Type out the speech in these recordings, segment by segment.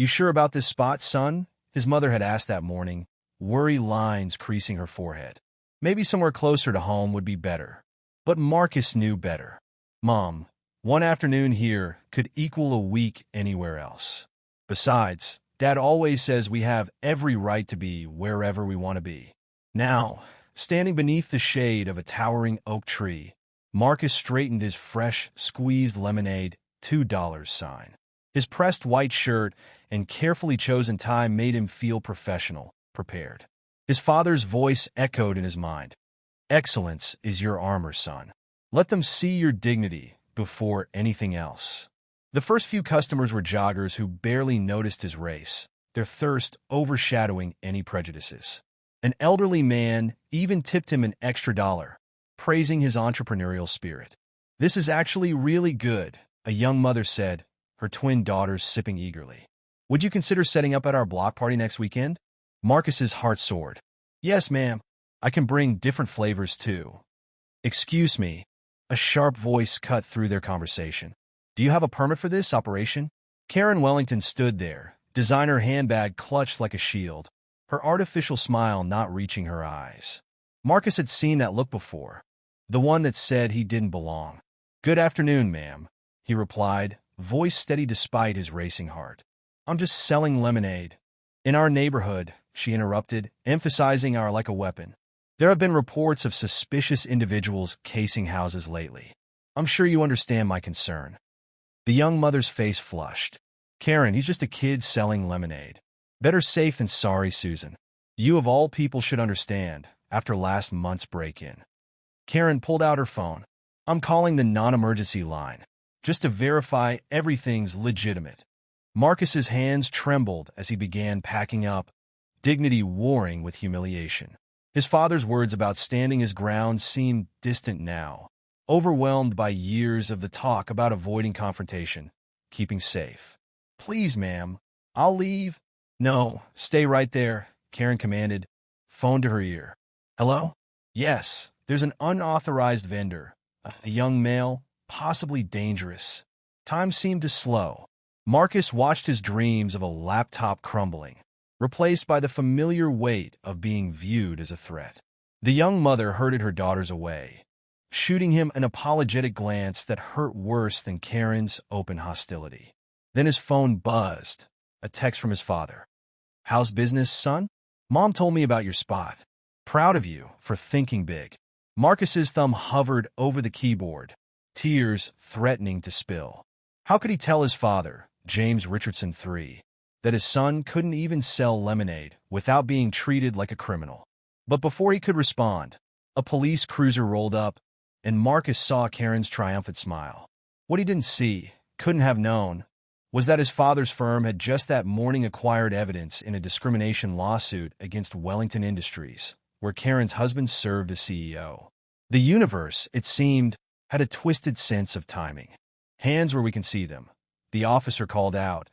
"You sure about this spot, son?" his mother had asked that morning, worry lines creasing her forehead. Maybe somewhere closer to home would be better. But Marcus knew better. "Mom, one afternoon here could equal a week anywhere else. Besides, Dad always says we have every right to be wherever we want to be." Now, standing beneath the shade of a towering oak tree, Marcus straightened his fresh, squeezed lemonade $2 sign. His pressed white shirt and carefully chosen tie made him feel professional, prepared. His father's voice echoed in his mind. "Excellence is your armor, son. Let them see your dignity before anything else." The first few customers were joggers who barely noticed his race, their thirst overshadowing any prejudices. An elderly man even tipped him an extra $1, praising his entrepreneurial spirit. "This is actually really good," a young mother said, her twin daughters sipping eagerly. "Would you consider setting up at our block party next weekend?" Marcus's heart soared. "Yes, ma'am. I can bring different flavors, too." "Excuse me." A sharp voice cut through their conversation. "Do you have a permit for this operation?" Karen Wellington stood there, designer handbag clutched like a shield, her artificial smile not reaching her eyes. Marcus had seen that look before, the one that said he didn't belong. "Good afternoon, ma'am," he replied, voice steady despite his racing heart. "I'm just selling lemonade." "In our neighborhood," she interrupted, emphasizing our like a weapon. "There have been reports of suspicious individuals casing houses lately. I'm sure you understand my concern." The young mother's face flushed. "Karen, he's just a kid selling lemonade. Better safe than sorry, Susan. You of all people should understand, after last month's break-in." Karen pulled out her phone. "I'm calling the non-emergency line, just to verify everything's legitimate." Marcus's hands trembled as he began packing up, dignity warring with humiliation. His father's words about standing his ground seemed distant now, overwhelmed by years of the talk about avoiding confrontation, keeping safe. "Please, ma'am, I'll leave." "No, stay right there," Karen commanded, phone to her ear. "Hello?" "Yes, there's an unauthorized vendor, a young male, possibly dangerous." Time seemed to slow. Marcus watched his dreams of a laptop crumbling, replaced by the familiar weight of being viewed as a threat. The young mother herded her daughters away, shooting him an apologetic glance that hurt worse than Karen's open hostility. Then his phone buzzed, a text from his father. "How's business, son? Mom told me about your spot. Proud of you for thinking big." Marcus's thumb hovered over the keyboard, tears threatening to spill. How could he tell his father, James Richardson III, that his son couldn't even sell lemonade without being treated like a criminal? But before he could respond, a police cruiser rolled up, and Marcus saw Karen's triumphant smile. What he didn't see, couldn't have known, was that his father's firm had just that morning acquired evidence in a discrimination lawsuit against Wellington Industries, where Karen's husband served as CEO. The universe, it seemed, had a twisted sense of timing. "Hands where we can see them," the officer called out,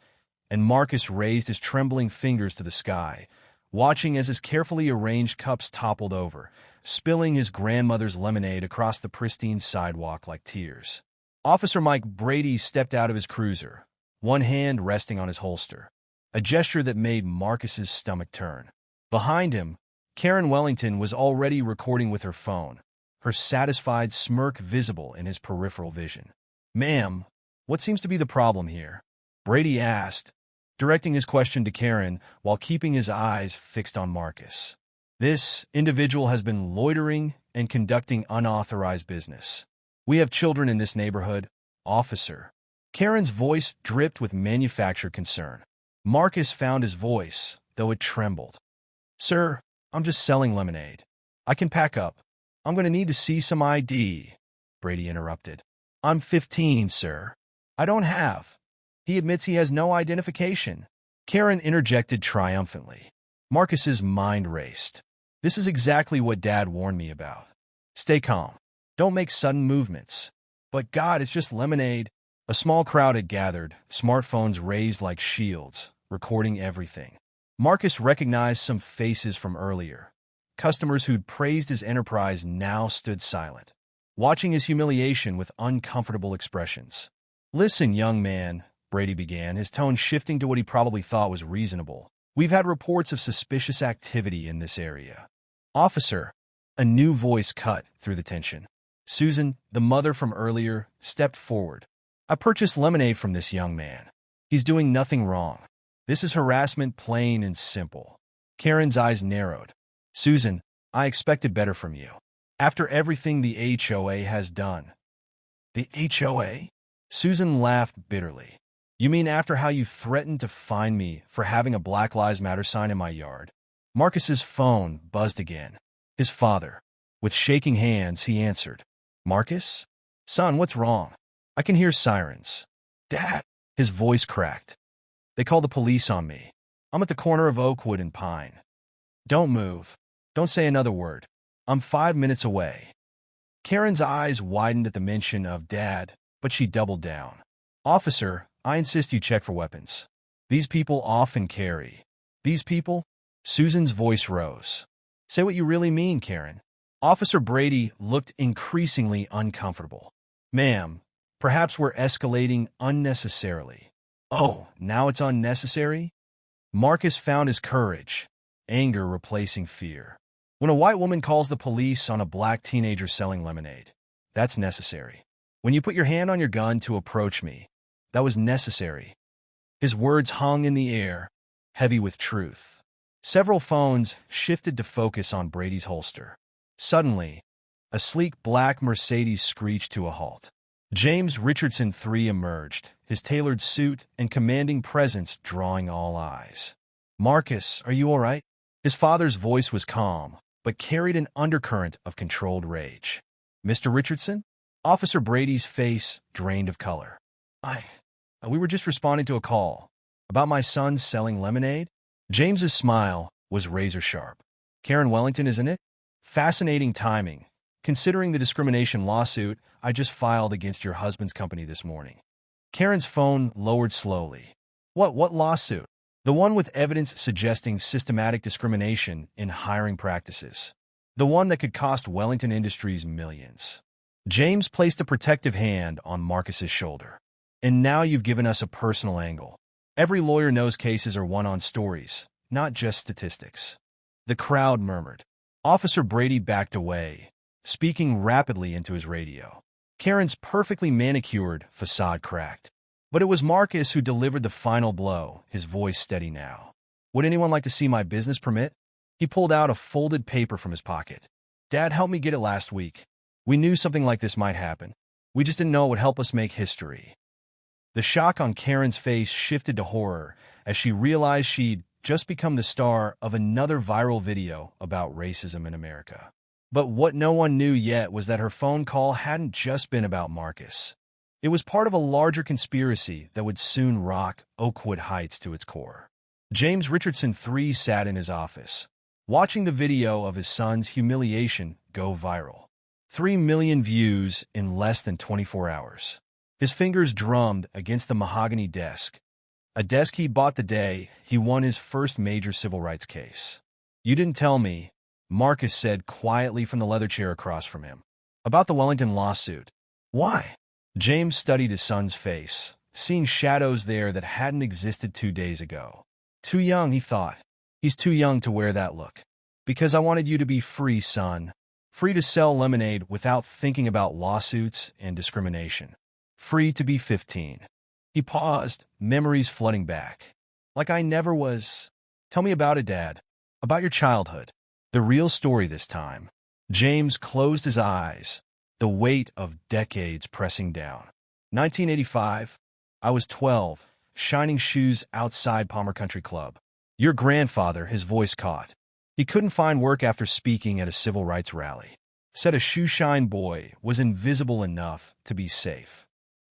and Marcus raised his trembling fingers to the sky, watching as his carefully arranged cups toppled over, spilling his grandmother's lemonade across the pristine sidewalk like tears. Officer Mike Brady stepped out of his cruiser, one hand resting on his holster, a gesture that made Marcus's stomach turn. Behind him, Karen Wellington was already recording with her phone, her satisfied smirk visible in his peripheral vision. "Ma'am, what seems to be the problem here?" Brady asked, directing his question to Karen while keeping his eyes fixed on Marcus. "This individual has been loitering and conducting unauthorized business. We have children in this neighborhood, officer." Karen's voice dripped with manufactured concern. Marcus found his voice, though it trembled. "Sir, I'm just selling lemonade. I can pack up. I'm going to need to see some ID," Brady interrupted. "I'm 15, sir. I don't have." He admits he has no identification. Karen interjected triumphantly. Marcus's mind raced. "This is exactly what Dad warned me about. Stay calm. Don't make sudden movements." "But God, it's just lemonade." A small crowd had gathered, smartphones raised like shields, recording everything. Marcus recognized some faces from earlier. Customers who'd praised his enterprise now stood silent, watching his humiliation with uncomfortable expressions. "Listen, young man," Brady began, his tone shifting to what he probably thought was reasonable. "We've had reports of suspicious activity in this area." "Officer," a new voice cut through the tension. Susan, the mother from earlier, stepped forward. "I purchased lemonade from this young man. He's doing nothing wrong. This is harassment, plain and simple." Karen's eyes narrowed. "Susan, I expected better from you. After everything the HOA has done." "The HOA?" Susan laughed bitterly. "You mean after how you threatened to fine me for having a Black Lives Matter sign in my yard?" Marcus's phone buzzed again. His father. With shaking hands, he answered. "Marcus? Son, what's wrong? I can hear sirens." "Dad!" His voice cracked. "They called the police on me. I'm at the corner of Oakwood and Pine. Don't move. Don't say another word. I'm 5 minutes away." Karen's eyes widened at the mention of Dad, but she doubled down. "Officer, I insist you check for weapons. These people often carry." "These people?" Susan's voice rose. "Say what you really mean, Karen." Officer Brady looked increasingly uncomfortable. "Ma'am, perhaps we're escalating unnecessarily." "Oh, now it's unnecessary?" Marcus found his courage, anger replacing fear. "When a white woman calls the police on a black teenager selling lemonade, that's necessary. When you put your hand on your gun to approach me, that was necessary." His words hung in the air, heavy with truth. Several phones shifted to focus on Brady's holster. Suddenly, a sleek black Mercedes screeched to a halt. James Richardson III emerged, his tailored suit and commanding presence drawing all eyes. "Marcus, are you all right?" His father's voice was calm, but carried an undercurrent of controlled rage. "Mr. Richardson?" Officer Brady's face drained of color. We were just responding to a call. About my son selling lemonade?" James's smile was razor-sharp. "Karen Wellington, isn't it? Fascinating timing, considering the discrimination lawsuit I just filed against your husband's company this morning." Karen's phone lowered slowly. What lawsuit?" "The one with evidence suggesting systematic discrimination in hiring practices. The one that could cost Wellington Industries millions." James placed a protective hand on Marcus's shoulder. "And now you've given us a personal angle. Every lawyer knows cases are won on stories, not just statistics." The crowd murmured. Officer Brady backed away, speaking rapidly into his radio. Karen's perfectly manicured facade cracked. But it was Marcus who delivered the final blow, his voice steady now. "Would anyone like to see my business permit?" He pulled out a folded paper from his pocket. "Dad helped me get it last week. We knew something like this might happen. We just didn't know it would help us make history." The shock on Karen's face shifted to horror as she realized she'd just become the star of another viral video about racism in America. But what no one knew yet was that her phone call hadn't just been about Marcus. It was part of a larger conspiracy that would soon rock Oakwood Heights to its core. James Richardson III sat in his office, watching the video of his son's humiliation go viral. 3 million views in less than 24 hours. His fingers drummed against the mahogany desk, a desk he bought the day he won his first major civil rights case. "You didn't tell me," Marcus said quietly from the leather chair across from him. "About the Wellington lawsuit." "Why?" James studied his son's face, seeing shadows there that hadn't existed 2 days ago. "Too young," he thought. "He's too young to wear that look." "Because I wanted you to be free, son. Free to sell lemonade without thinking about lawsuits and discrimination. Free to be 15. He paused, memories flooding back. "Like I never was." "Tell me about it, Dad. About your childhood." The real story this time. James closed his eyes, the weight of decades pressing down. 1985. I was 12, shining shoes outside Palmer Country Club. Your grandfather, his voice caught. He couldn't find work after speaking at a civil rights rally. Said a shoeshine boy was invisible enough to be safe.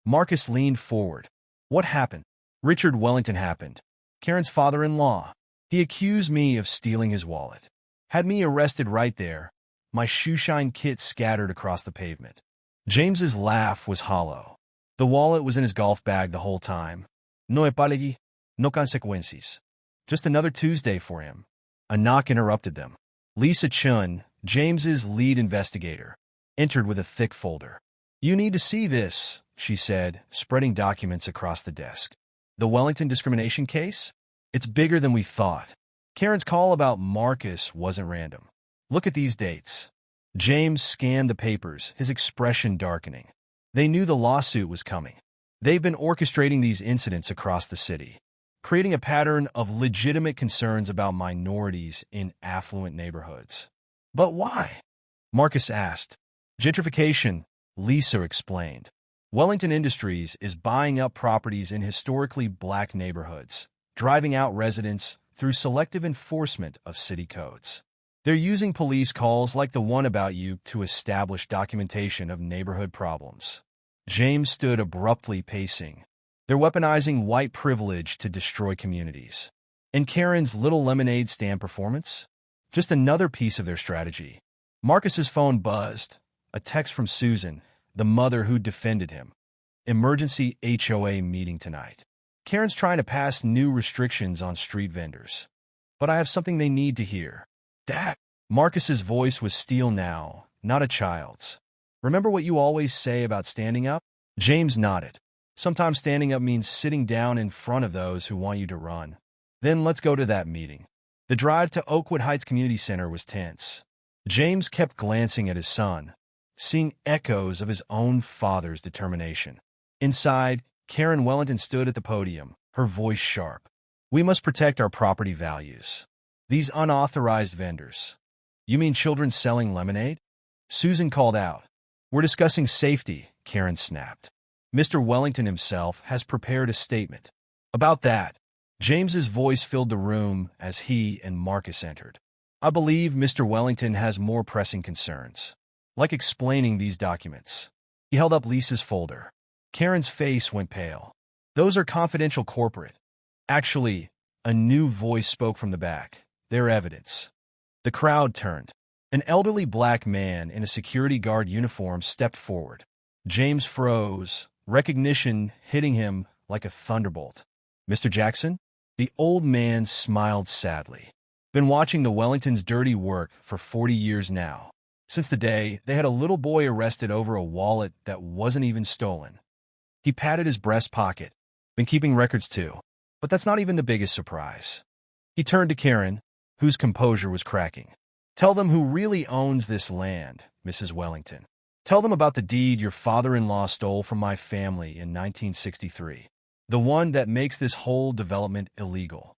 Marcus leaned forward. "What happened?" "Richard Wellington happened. Karen's father-in-law. He accused me of stealing his wallet. Had me arrested right there. My shoeshine kit scattered across the pavement." James's laugh was hollow. The wallet was in his golf bag the whole time. No apology, no consequences. Just another Tuesday for him. A knock interrupted them. Lisa Chun, James's lead investigator, entered with a thick folder. "You need to see this," she said, spreading documents across the desk. The Wellington discrimination case? It's bigger than we thought. Karen's call about Marcus wasn't random. Look at these dates. James scanned the papers, his expression darkening. They knew the lawsuit was coming. They've been orchestrating these incidents across the city, creating a pattern of legitimate concerns about minorities in affluent neighborhoods. But why? Marcus asked. Gentrification, Lisa explained. Wellington Industries is buying up properties in historically black neighborhoods, driving out residents through selective enforcement of city codes. They're using police calls like the one about you to establish documentation of neighborhood problems. James stood abruptly pacing. They're weaponizing white privilege to destroy communities. And Karen's little lemonade stand performance? Just another piece of their strategy. Marcus's phone buzzed. A text from Susan, the mother who defended him. Emergency HOA meeting tonight. Karen's trying to pass new restrictions on street vendors. But I have something they need to hear. Dad. Marcus's voice was steel now, not a child's. Remember what you always say about standing up? James nodded. Sometimes standing up means sitting down in front of those who want you to run. Then let's go to that meeting. The drive to Oakwood Heights Community Center was tense. James kept glancing at his son, seeing echoes of his own father's determination. Inside, Karen Wellington stood at the podium, her voice sharp. We must protect our property values. These unauthorized vendors. You mean children selling lemonade? Susan called out. We're discussing safety, Karen snapped. Mr. Wellington himself has prepared a statement. About that, James's voice filled the room as he and Marcus entered. I believe Mr. Wellington has more pressing concerns, like explaining these documents. He held up Lisa's folder. Karen's face went pale. Those are confidential corporate. Actually, a new voice spoke from the back. Their evidence. The crowd turned. An elderly black man in a security guard uniform stepped forward. James froze, recognition hitting him like a thunderbolt. Mr. Jackson? The old man smiled sadly. Been watching the Wellingtons' dirty work for 40 years now, since the day they had a little boy arrested over a wallet that wasn't even stolen. He patted his breast pocket. Been keeping records too. But that's not even the biggest surprise. He turned to Karen, whose composure was cracking. Tell them who really owns this land, Mrs. Wellington. Tell them about the deed your father-in-law stole from my family in 1963. The one that makes this whole development illegal.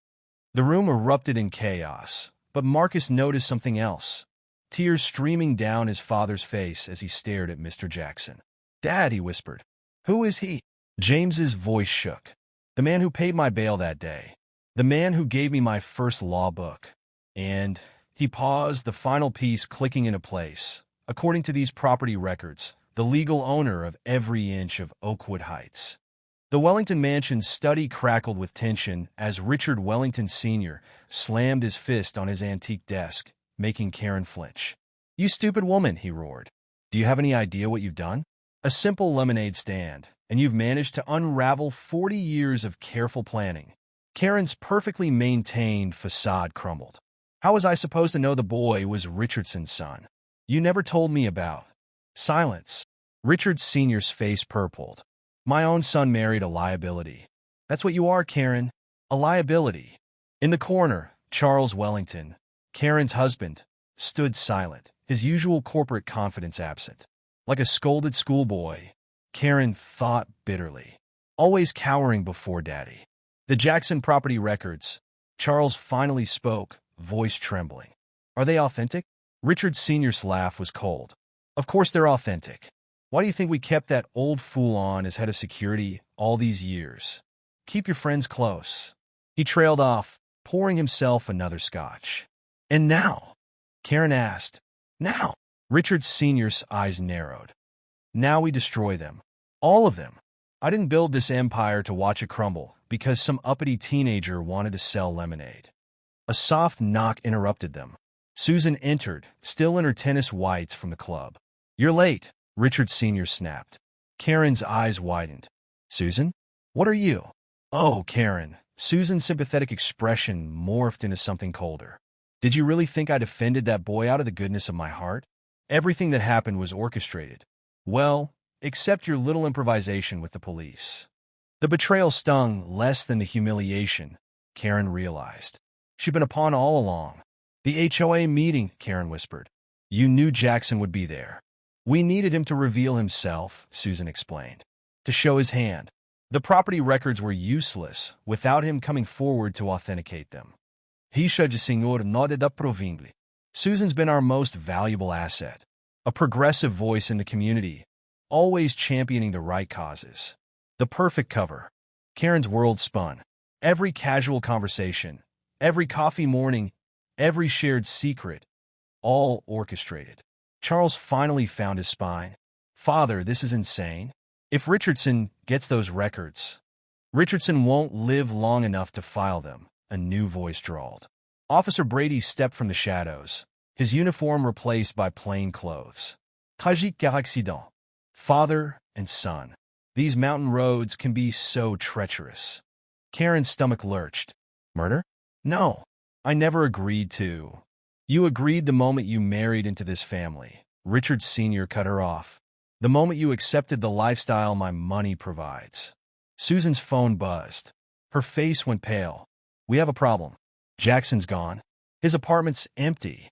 The room erupted in chaos, but Marcus noticed something else. Tears streaming down his father's face as he stared at Mr. Jackson. Dad, he whispered. Who is he? James's voice shook. The man who paid my bail that day. The man who gave me my first law book. And he paused, the final piece clicking into place. According to these property records, the legal owner of every inch of Oakwood Heights. The Wellington Mansion's study crackled with tension as Richard Wellington Sr. slammed his fist on his antique desk, making Karen flinch. You stupid woman, he roared. Do you have any idea what you've done? A simple lemonade stand, and you've managed to unravel 40 years of careful planning. Karen's perfectly maintained facade crumbled. How was I supposed to know the boy was Richardson's son? You never told me about. Silence. Richard Sr.'s face purpled. My own son married a liability. That's what you are, Karen. A liability. In the corner, Charles Wellington, Karen's husband, stood silent, his usual corporate confidence absent. Like a scolded schoolboy, Karen thought bitterly, always cowering before Daddy. The Jackson property records. Charles finally spoke, voice trembling. Are they authentic? Richard Sr.'s laugh was cold. Of course they're authentic. Why do you think we kept that old fool on as head of security all these years? Keep your friends close. He trailed off, pouring himself another scotch. And now? Karen asked. Now? Richard Sr.'s eyes narrowed. Now we destroy them. All of them. I didn't build this empire to watch it crumble because some uppity teenager wanted to sell lemonade. A soft knock interrupted them. Susan entered, still in her tennis whites from the club. You're late, Richard Sr. snapped. Karen's eyes widened. Susan? What are you? Oh, Karen. Susan's sympathetic expression morphed into something colder. Did you really think I defended that boy out of the goodness of my heart? Everything that happened was orchestrated. Well, except your little improvisation with the police. The betrayal stung less than the humiliation, Karen realized. She'd been a pawn all along. The HOA meeting, Karen whispered. You knew Jackson would be there. We needed him to reveal himself, Susan explained. To show his hand. The property records were useless without him coming forward to authenticate them. Rixa de senhor nada da provingle. Susan's been our most valuable asset. A progressive voice in the community, always championing the right causes. The perfect cover. Karen's world spun. Every casual conversation, every coffee morning, every shared secret, all orchestrated. Charles finally found his spine. Father, this is insane. If Richardson gets those records, Richardson won't live long enough to file them, a new voice drawled. Officer Brady stepped from the shadows, his uniform replaced by plain clothes. Tragique car accident. Father and son. These mountain roads can be so treacherous. Karen's stomach lurched. Murder? No, I never agreed to. You agreed the moment you married into this family. Richard Sr. cut her off. The moment you accepted the lifestyle my money provides. Susan's phone buzzed. Her face went pale. We have a problem. Jackson's gone. His apartment's empty.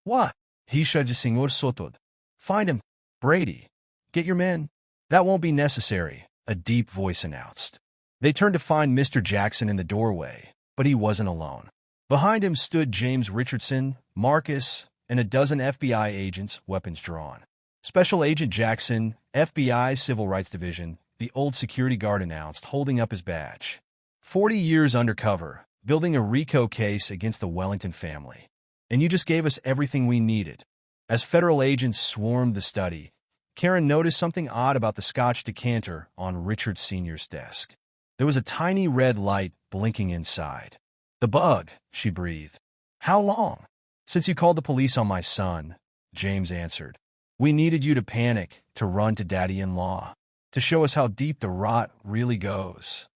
What? Rixa de senhor sotod. Find him. Brady. Get your men. That won't be necessary, a deep voice announced. They turned to find Mr. Jackson in the doorway, but he wasn't alone. Behind him stood James Richardson, Marcus, and a dozen FBI agents, weapons drawn. Special Agent Jackson, FBI Civil Rights Division, the old security guard announced, holding up his badge. 40 years undercover, building a RICO case against the Wellington family. And you just gave us everything we needed. As federal agents swarmed the study, Karen noticed something odd about the Scotch decanter on Richard Sr.'s desk. There was a tiny red light blinking inside. The bug, she breathed. How long? Since you called the police on my son, James answered. We needed you to panic, to run to daddy-in-law, to show us how deep the rot really goes.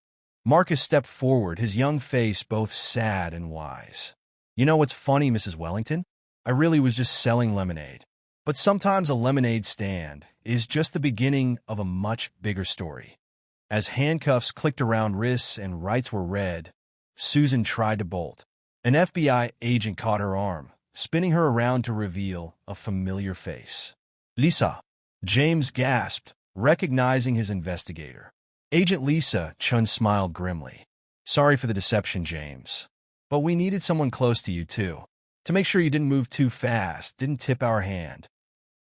Marcus stepped forward, his young face both sad and wise. You know what's funny, Mrs. Wellington? I really was just selling lemonade. But sometimes a lemonade stand is just the beginning of a much bigger story. As handcuffs clicked around wrists and rights were read, Susan tried to bolt. An FBI agent caught her arm, spinning her around to reveal a familiar face. Lisa. James gasped, recognizing his investigator. Agent Lisa, Chun smiled grimly. Sorry for the deception, James. But we needed someone close to you, too. To make sure you didn't move too fast, didn't tip our hand.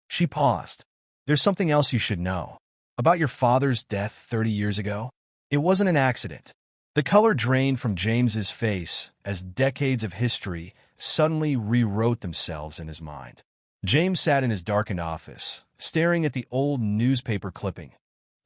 She paused. There's something else you should know. About your father's death 30 years ago? It wasn't an accident. The color drained from James's face as decades of history suddenly rewrote themselves in his mind. James sat in his darkened office, staring at the old newspaper clipping.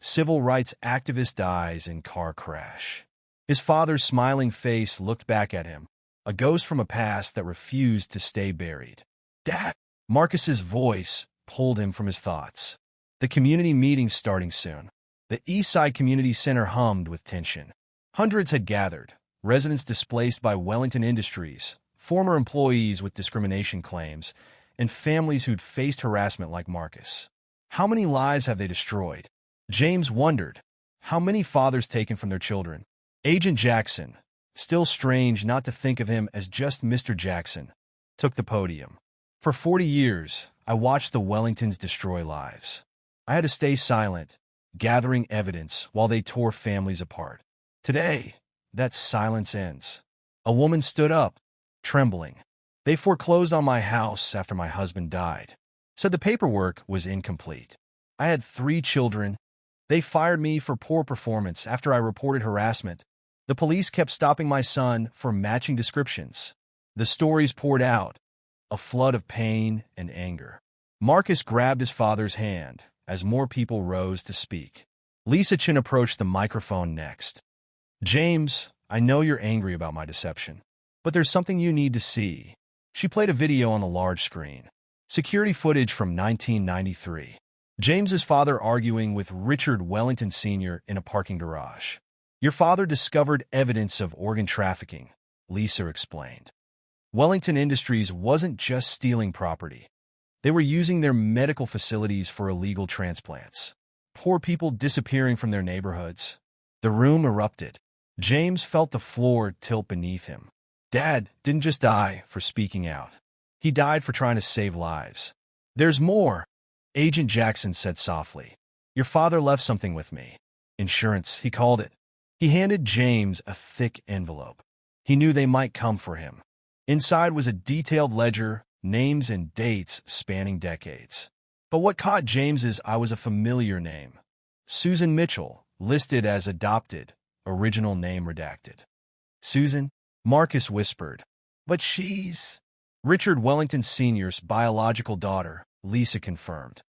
Civil rights activist dies in car crash. His father's smiling face looked back at him, a ghost from a past that refused to stay buried. Dad! Marcus's voice pulled him from his thoughts. The community meeting's starting soon. The Eastside Community Center hummed with tension. Hundreds had gathered, residents displaced by Wellington Industries, former employees with discrimination claims, and families who'd faced harassment like Marcus. How many lives have they destroyed? James wondered. How many fathers taken from their children? Agent Jackson, still strange not to think of him as just Mr. Jackson, took the podium. For 40 years, I watched the Wellingtons destroy lives. I had to stay silent, gathering evidence while they tore families apart. Today, that silence ends. A woman stood up, trembling. They foreclosed on my house after my husband died. Said the paperwork was incomplete. I had 3 children. They fired me for poor performance after I reported harassment. The police kept stopping my son for matching descriptions. The stories poured out, a flood of pain and anger. Marcus grabbed his father's hand as more people rose to speak. Lisa Chin approached the microphone next. James, I know you're angry about my deception, but there's something you need to see. She played a video on the large screen. Security footage from 1993. James's father arguing with Richard Wellington Sr. in a parking garage. Your father discovered evidence of organ trafficking, Lisa explained. Wellington Industries wasn't just stealing property. They were using their medical facilities for illegal transplants. Poor people disappearing from their neighborhoods. The room erupted. James felt the floor tilt beneath him. Dad didn't just die for speaking out. He died for trying to save lives. There's more, Agent Jackson said softly. Your father left something with me. Insurance, he called it. He handed James a thick envelope. He knew they might come for him. Inside was a detailed ledger, names and dates spanning decades. But what caught James's eye was a familiar name. Susan Mitchell, listed as adopted, original name redacted. Susan? Marcus whispered. But she's... Richard Wellington Sr.'s biological daughter, Lisa confirmed.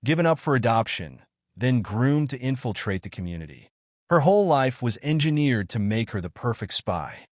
Given up for adoption, then groomed to infiltrate the community. Her whole life was engineered to make her the perfect spy.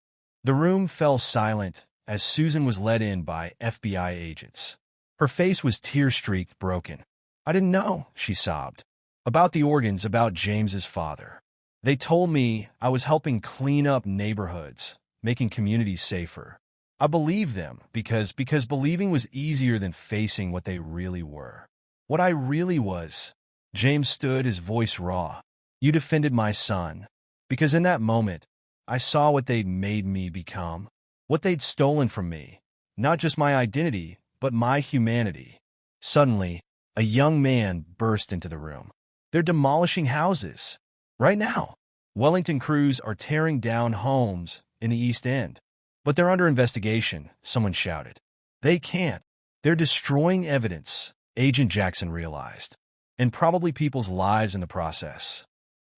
The room fell silent as Susan was led in by FBI agents. Her face was tear-streaked, broken. I didn't know, she sobbed. About the organs, about James's father. They told me I was helping clean up neighborhoods, making communities safer. I believed them because believing was easier than facing what they really were. What I really was. James stood, his voice raw. You defended my son. Because in that moment, I saw what they'd made me become. What they'd stolen from me. Not just my identity, but my humanity. Suddenly, a young man burst into the room. They're demolishing houses. Right now, Wellington crews are tearing down homes in the East End. But they're under investigation, someone shouted. They can't. They're destroying evidence, Agent Jackson realized. And probably people's lives in the process.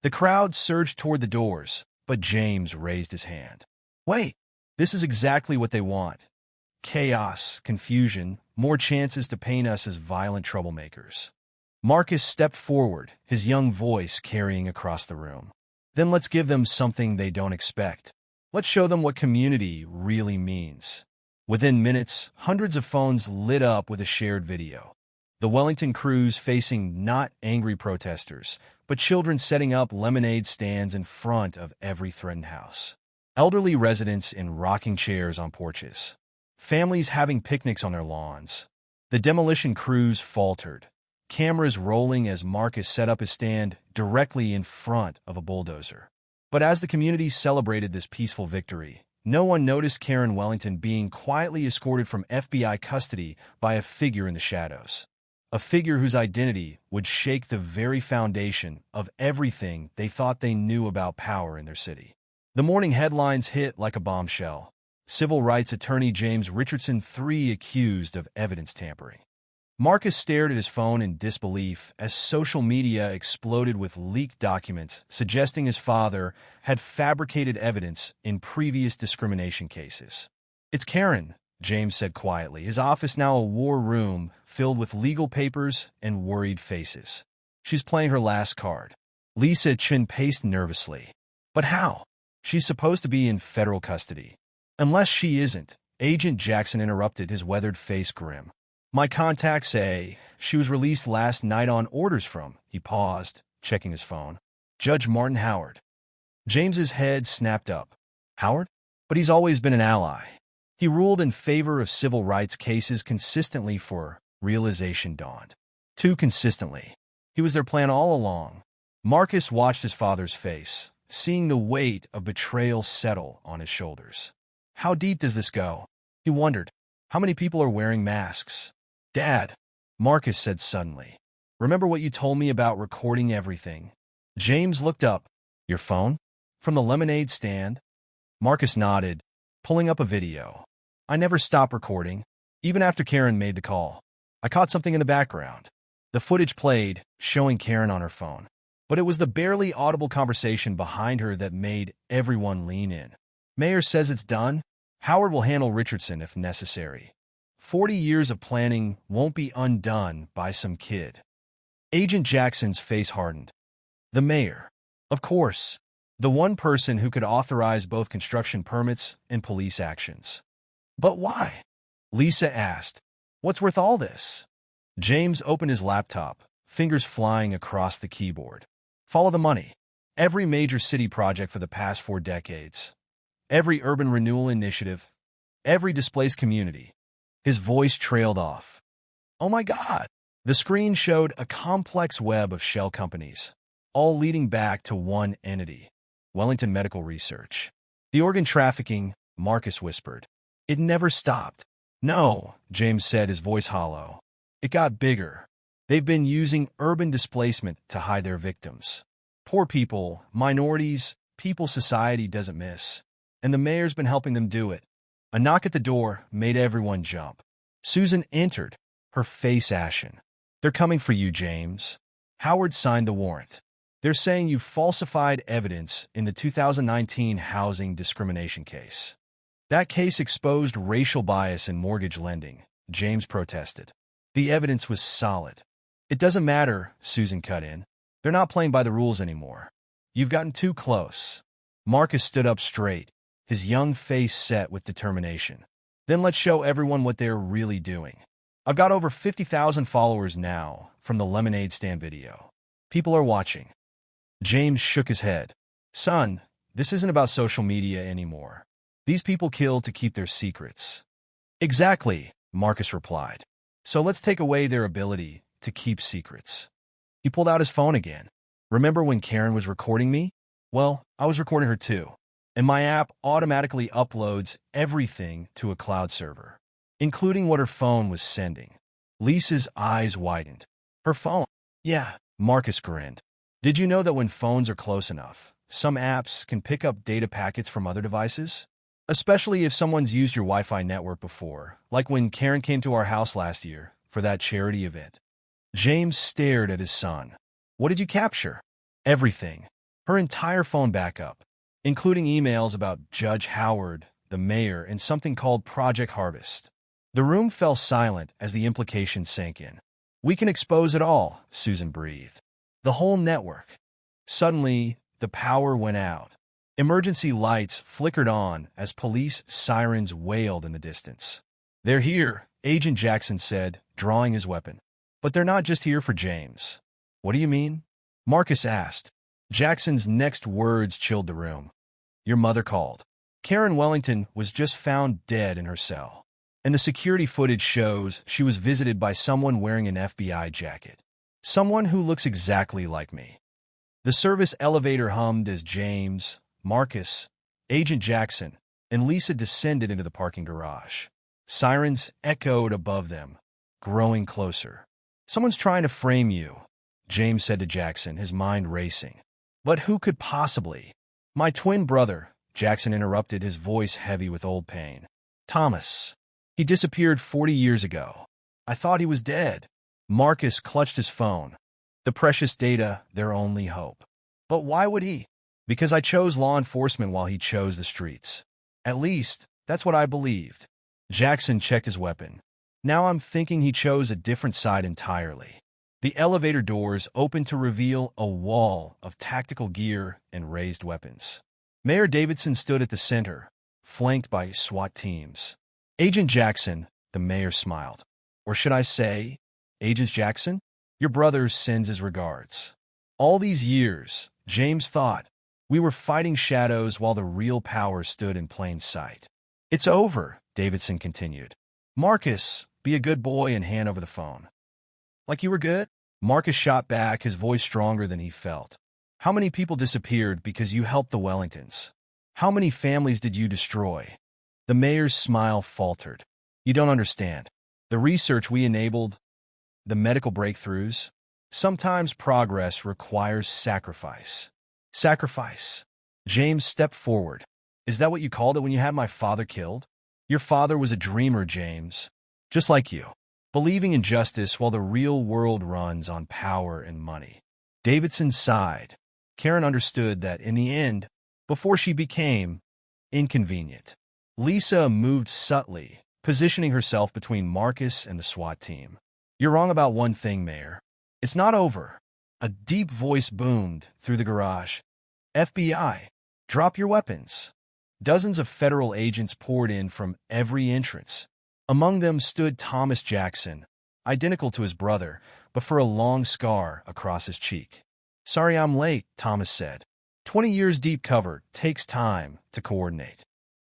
The crowd surged toward the doors, but James raised his hand. Wait, this is exactly what they want. Chaos, confusion, more chances to paint us as violent troublemakers. Marcus stepped forward, his young voice carrying across the room. Then let's give them something they don't expect. Let's show them what community really means. Within minutes, hundreds of phones lit up with a shared video. The Wellington crews facing not angry protesters, but children setting up lemonade stands in front of every threatened house. Elderly residents in rocking chairs on porches. Families having picnics on their lawns. The demolition crews faltered, cameras rolling as Marcus set up his stand directly in front of a bulldozer. But as the community celebrated this peaceful victory, no one noticed Karen Wellington being quietly escorted from FBI custody by a figure in the shadows. A figure whose identity would shake the very foundation of everything they thought they knew about power in their city. The morning headlines hit like a bombshell. Civil rights attorney James Richardson III accused of evidence tampering. Marcus stared at his phone in disbelief as social media exploded with leaked documents suggesting his father had fabricated evidence in previous discrimination cases. It's Karen, James said quietly, his office now a war room filled with legal papers and worried faces. She's playing her last card. Lisa chin paced nervously. But how? She's supposed to be in federal custody. Unless she isn't, Agent Jackson interrupted, his weathered face grim. My contacts say she was released last night on orders from, he paused, checking his phone, Judge Martin Howard. James's head snapped up. Howard? But he's always been an ally. He ruled in favor of civil rights cases consistently for realization dawned. Too consistently. He was their plan all along. Marcus watched his father's face, seeing the weight of betrayal settle on his shoulders. How deep does this go? He wondered. How many people are wearing masks? Dad, Marcus said suddenly. Remember what you told me about recording everything? James looked up. Your phone? From the lemonade stand? Marcus nodded, pulling up a video. I never stopped recording, even after Karen made the call. I caught something in the background. The footage played, showing Karen on her phone. But it was the barely audible conversation behind her that made everyone lean in. Mayor says it's done. Howard will handle Richardson if necessary. 40 years of planning won't be undone by some kid. Agent Jackson's face hardened. The mayor. Of course. The one person who could authorize both construction permits and police actions. But why? Lisa asked. What's worth all this? James opened his laptop, fingers flying across the keyboard. Follow the money. Every major city project for the past 4 decades. Every urban renewal initiative. Every displaced community. His voice trailed off. Oh my God! The screen showed a complex web of shell companies, all leading back to one entity. Wellington Medical Research. The organ trafficking, Marcus whispered. It never stopped. No, James said, his voice hollow. It got bigger. They've been using urban displacement to hide their victims. Poor people, minorities, people society doesn't miss. And the mayor's been helping them do it. A knock at the door made everyone jump. Susan entered, her face ashen. They're coming for you, James. Howard signed the warrant. They're saying you falsified evidence in the 2019 housing discrimination case. That case exposed racial bias in mortgage lending, James protested. The evidence was solid. It doesn't matter, Susan cut in. They're not playing by the rules anymore. You've gotten too close. Marcus stood up straight, his young face set with determination. Then let's show everyone what they're really doing. I've got over 50,000 followers now from the lemonade stand video. People are watching. James shook his head. Son, this isn't about social media anymore. These people kill to keep their secrets. Exactly, Marcus replied. So let's take away their ability to keep secrets. He pulled out his phone again. Remember when Karen was recording me? Well, I was recording her too. And my app automatically uploads everything to a cloud server, including what her phone was sending. Lisa's eyes widened. Her phone? Yeah, Marcus grinned. Did you know that when phones are close enough, some apps can pick up data packets from other devices? Especially if someone's used your Wi-Fi network before, like when Karen came to our house last year for that charity event. James stared at his son. What did you capture? Everything. Her entire phone backup, including emails about Judge Howard, the mayor, and something called Project Harvest. The room fell silent as the implications sank in. We can expose it all, Susan breathed. The whole network. Suddenly, the power went out. Emergency lights flickered on as police sirens wailed in the distance. They're here, Agent Jackson said, drawing his weapon. But they're not just here for James. What do you mean? Marcus asked. Jackson's next words chilled the room. Your mother called. Karen Wellington was just found dead in her cell. And the security footage shows she was visited by someone wearing an FBI jacket. Someone who looks exactly like me. The service elevator hummed as James, Marcus, Agent Jackson, and Lisa descended into the parking garage. Sirens echoed above them, growing closer. Someone's trying to frame you, James said to Jackson, his mind racing. But who could possibly? My twin brother, Jackson interrupted, his voice heavy with old pain. Thomas. He disappeared 40 years ago. I thought he was dead. Marcus clutched his phone. The precious data, their only hope. But why would he? Because I chose law enforcement while he chose the streets. At least, that's what I believed. Jackson checked his weapon. Now I'm thinking he chose a different side entirely. The elevator doors opened to reveal a wall of tactical gear and raised weapons. Mayor Davidson stood at the center, flanked by SWAT teams. Agent Jackson, the mayor smiled. Or should I say, Agent Jackson, your brother sends his regards. All these years, James thought, we were fighting shadows while the real power stood in plain sight. It's over, Davidson continued. Marcus, be a good boy and hand over the phone. Like you were good? Marcus shot back, his voice stronger than he felt. How many people disappeared because you helped the Wellingtons? How many families did you destroy? The mayor's smile faltered. You don't understand. The research we enabled, the medical breakthroughs, sometimes progress requires sacrifice. Sacrifice. James stepped forward. Is that what you called it when you had my father killed? Your father was a dreamer, James. Just like you. Believing in justice while the real world runs on power and money. Davidson sighed. Karen understood that in the end, before she became inconvenient. Lisa moved subtly, positioning herself between Marcus and the SWAT team. You're wrong about one thing, Mayor. It's not over. A deep voice boomed through the garage. FBI, drop your weapons. Dozens of federal agents poured in from every entrance. Among them stood Thomas Jackson, identical to his brother, but for a long scar across his cheek. Sorry I'm late, Thomas said. 20 years deep cover takes time to coordinate.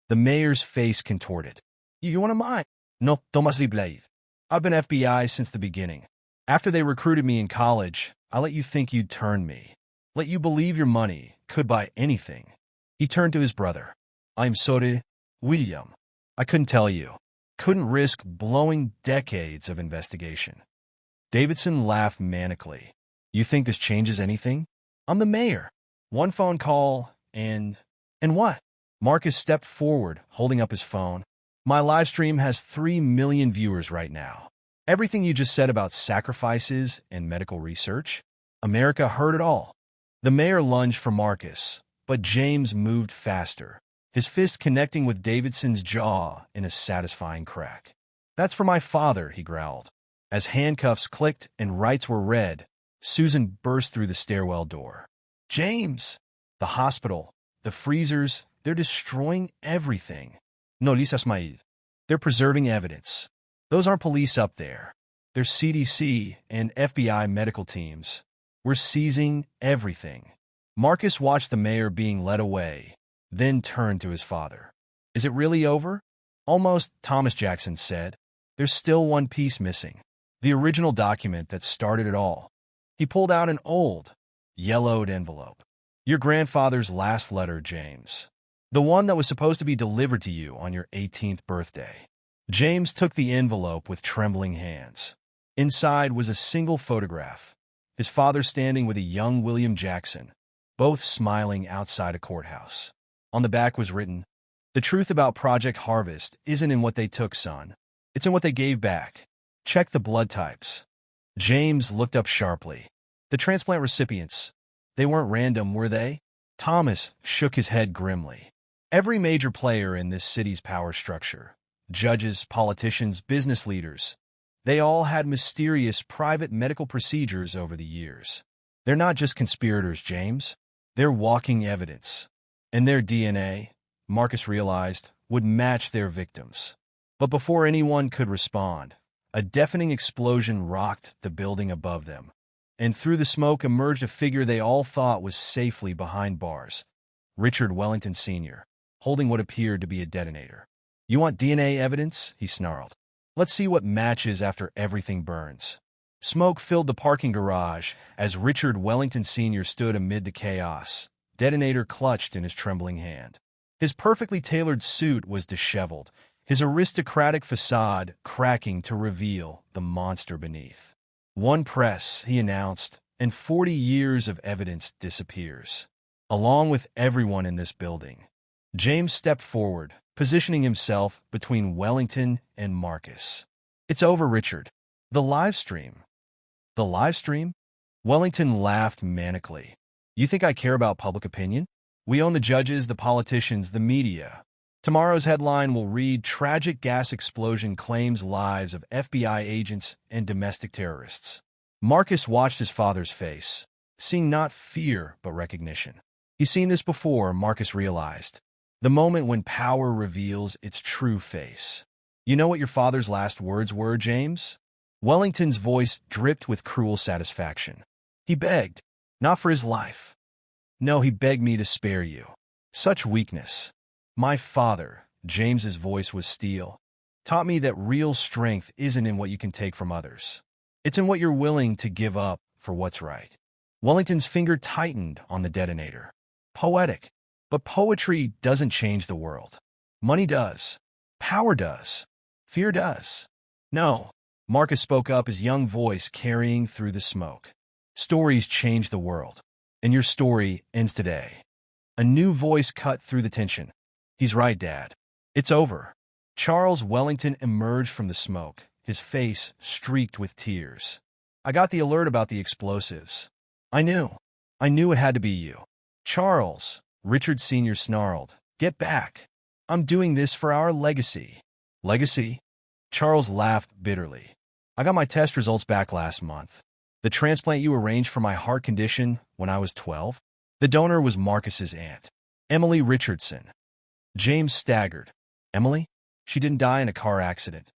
The mayor's face contorted. You want to mind? No, Thomas Blade. I've been FBI since the beginning. After they recruited me in college, I let you think you'd turn me. Let you believe your money could buy anything, He turned to his brother. I'm sorry, William. I couldn't tell you. Couldn't risk blowing decades of investigation. Davidson laughed manically. You think this changes anything? I'm the mayor. One phone call and what? Marcus stepped forward, holding up his phone. My live stream has 3 million viewers right now. Everything you just said about sacrifices and medical research, America heard it all. The mayor lunged for Marcus, but James moved faster, his fist connecting with Davidson's jaw in a satisfying crack. That's for my father, he growled. As handcuffs clicked and rights were read, Susan burst through the stairwell door. James! The hospital, the freezers, they're destroying everything. No, Lisa Smaid. They're preserving evidence. Those aren't police up there. They're CDC and FBI medical teams. We're seizing everything. Marcus watched the mayor being led away, then turned to his father. Is it really over? Almost, Thomas Jackson said. There's still one piece missing. The original document that started it all. He pulled out an old, yellowed envelope. Your grandfather's last letter, James. The one that was supposed to be delivered to you on your 18th birthday. James took the envelope with trembling hands. Inside was a single photograph. His father standing with a young William Jackson, both smiling outside a courthouse. On the back was written, The truth about Project Harvest isn't in what they took, son. It's in what they gave back. Check the blood types. James looked up sharply. The transplant recipients. They weren't random, were they? Thomas shook his head grimly. Every major player in this city's power structure, judges, politicians, business leaders, they all had mysterious private medical procedures over the years. They're not just conspirators, James. They're walking evidence. And their DNA, Marcus realized, would match their victims. But before anyone could respond, a deafening explosion rocked the building above them, and through the smoke emerged a figure they all thought was safely behind bars. Richard Wellington Sr., holding what appeared to be a detonator. You want DNA evidence? He snarled. Let's see what matches after everything burns. Smoke filled the parking garage as Richard Wellington Sr. stood amid the chaos, detonator clutched in his trembling hand. His perfectly tailored suit was disheveled, his aristocratic facade cracking to reveal the monster beneath. One press, he announced, and 40 years of evidence disappears. Along with everyone in this building. James stepped forward, positioning himself between Wellington and Marcus. It's over, Richard. The live stream. The live stream? Wellington laughed manically. You think I care about public opinion? We own the judges, the politicians, the media. Tomorrow's headline will read, Tragic gas explosion claims lives of FBI agents and domestic terrorists. Marcus watched his father's face, seeing not fear but recognition. He's seen this before, Marcus realized. The moment when power reveals its true face. You know what your father's last words were, James? Wellington's voice dripped with cruel satisfaction. He begged, not for his life. No, he begged me to spare you. Such weakness. My father, James's voice was steel, taught me that real strength isn't in what you can take from others. It's in what you're willing to give up for what's right. Wellington's finger tightened on the detonator. Poetic. But poetry doesn't change the world. Money does. Power does. Fear does. No. Marcus spoke up, his young voice carrying through the smoke. Stories change the world. And your story ends today. A new voice cut through the tension. He's right, Dad. It's over. Charles Wellington emerged from the smoke, his face streaked with tears. I got the alert about the explosives. I knew. I knew it had to be you. Charles, Richard Sr. snarled. Get back. I'm doing this for our legacy. Legacy? Charles laughed bitterly. I got my test results back last month. The transplant you arranged for my heart condition when I was 12? The donor was Marcus's aunt, Emily Richardson. James staggered. Emily? She didn't die in a car accident.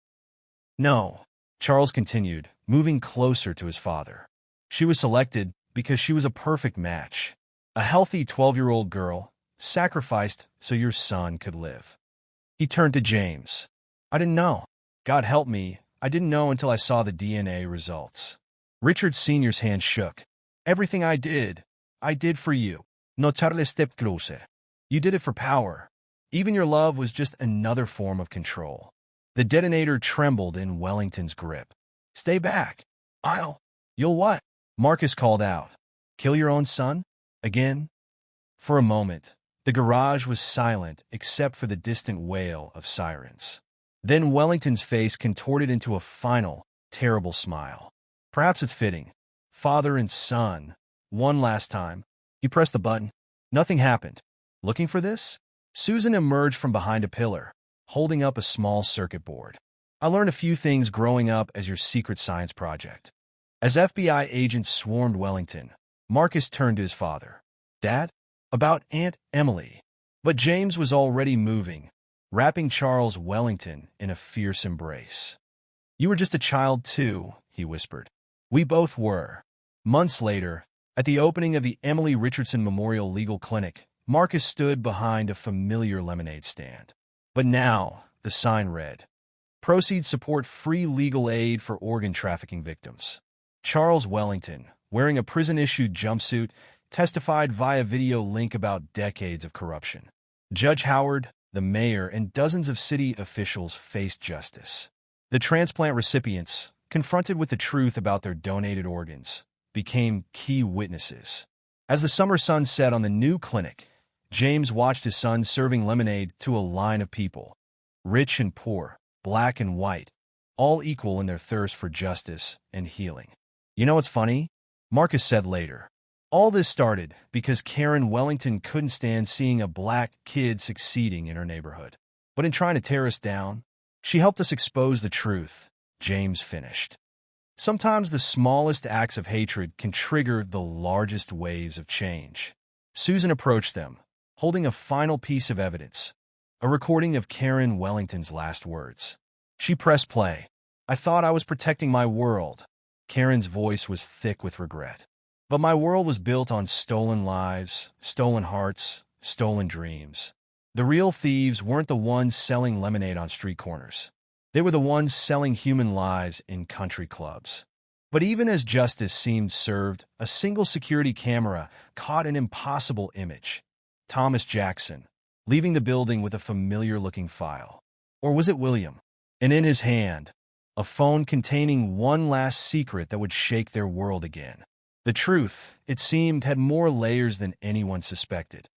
No, Charles continued, moving closer to his father. She was selected because she was a perfect match. A healthy 12-year-old girl, sacrificed so your son could live. He turned to James. I didn't know. God help me, I didn't know until I saw the DNA results. Richard Sr.'s hand shook. Everything I did for you. Notarle step closer. You did it for power. Even your love was just another form of control. The detonator trembled in Wellington's grip. Stay back. You'll what? Marcus called out. Kill your own son? Again? For a moment, the garage was silent except for the distant wail of sirens. Then Wellington's face contorted into a final, terrible smile. Perhaps it's fitting. Father and son. One last time. He pressed the button. Nothing happened. Looking for this? Susan emerged from behind a pillar, holding up a small circuit board. I learned a few things growing up as your secret science project. As FBI agents swarmed Wellington, Marcus turned to his father. Dad? About Aunt Emily. But James was already moving, wrapping Charles Wellington in a fierce embrace. You were just a child too, he whispered. We both were. Months later, at the opening of the Emily Richardson Memorial Legal Clinic, Marcus stood behind a familiar lemonade stand. But now, the sign read, Proceeds support free legal aid for organ trafficking victims. Charles Wellington, wearing a prison-issued jumpsuit, testified via video link about decades of corruption. Judge Howard, the mayor, and dozens of city officials faced justice. The transplant recipients, confronted with the truth about their donated organs, became key witnesses. As the summer sun set on the new clinic, James watched his son serving lemonade to a line of people, rich and poor, black and white, all equal in their thirst for justice and healing. You know what's funny? Marcus said later. All this started because Karen Wellington couldn't stand seeing a black kid succeeding in her neighborhood. But in trying to tear us down, she helped us expose the truth, James finished. Sometimes the smallest acts of hatred can trigger the largest waves of change. Susan approached them, holding a final piece of evidence, a recording of Karen Wellington's last words. She pressed play. I thought I was protecting my world. Karen's voice was thick with regret. But my world was built on stolen lives, stolen hearts, stolen dreams. The real thieves weren't the ones selling lemonade on street corners. They were the ones selling human lives in country clubs. But even as justice seemed served, a single security camera caught an impossible image. Thomas Jackson, leaving the building with a familiar-looking file. Or was it William? And in his hand, a phone containing one last secret that would shake their world again. The truth, it seemed, had more layers than anyone suspected.